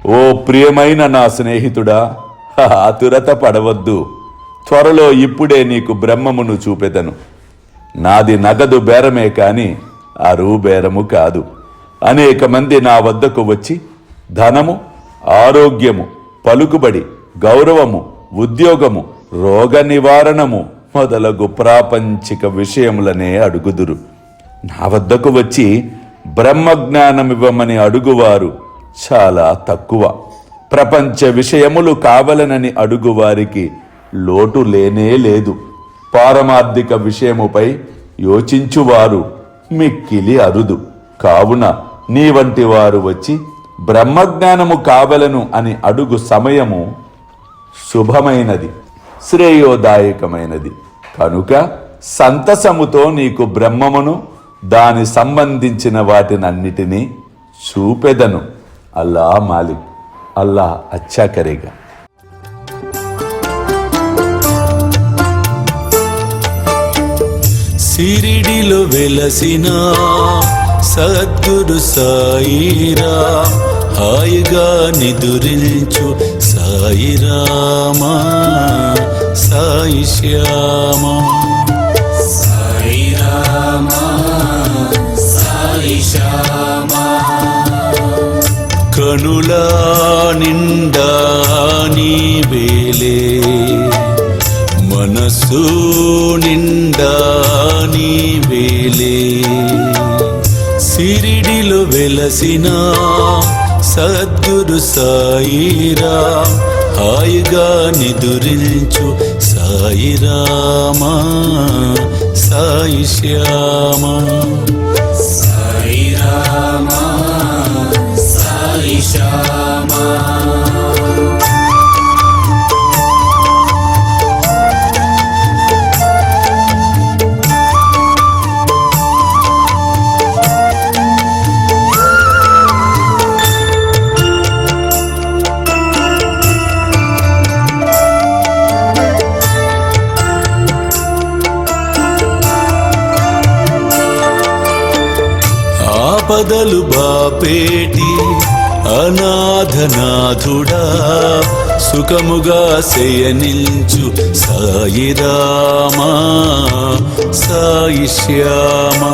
ఓ ప్రియమైన నా స్నేహితుడా, ఆతురత పడవద్దు. త్వరలో ఇప్పుడే నీకు బ్రహ్మమును చూపెదను. నాది నగదు బేరమే కాని అరువు బేరము కాదు. అనేక మంది నా వద్దకు వచ్చి ధనము, ఆరోగ్యము, పలుకుబడి, గౌరవము, ఉద్యోగము, రోగ నివారణము మొదలగు ప్రాపంచిక విషయములనే అడుగుదురు. నా వద్దకు వచ్చి బ్రహ్మజ్ఞానమివ్వమని అడుగువారు చాలా తక్కువ. ప్రపంచ విషయములు కావలనని అడుగువారికి లోటు లేనే లేదు. పారమార్థిక విషయముపై యోచించువారు మిక్కిలి అరుదు. కావున నీ వంటి వారు వచ్చి బ్రహ్మజ్ఞానము కావలను అని అడుగు సమయము శుభమైనది, శ్రేయోదాయకమైనది. కనుక సంతసముతో నీకు బ్రహ్మమును దాని సంబంధించిన వాటినన్నిటినీ చూపెదను. అల్లా మాలిక్, అల్లా అచ్చా కరేగా. సిరిడిలో వెలసిన సద్గురు సాయిరా, హాయిగా నిదురించు సాయిరామా, సాయి శ్యామా. సాయిరామా, సాయి శ్యామా. కనుల నిండా నీ వేలే, మనసు నిండా నీ వేలే. సిరిడిలో వెలసిన సద్గురు సాయిరా, హాయిగా నిదురించు సాయిరామా, సాయి శ్యామా. సాయిరామా, సాయి శ్యామా. ఆపదలు బాపేటి అనాథనాథుడా, సుఖముగా శయనించు సాయిరామా, సాయి శ్యామా.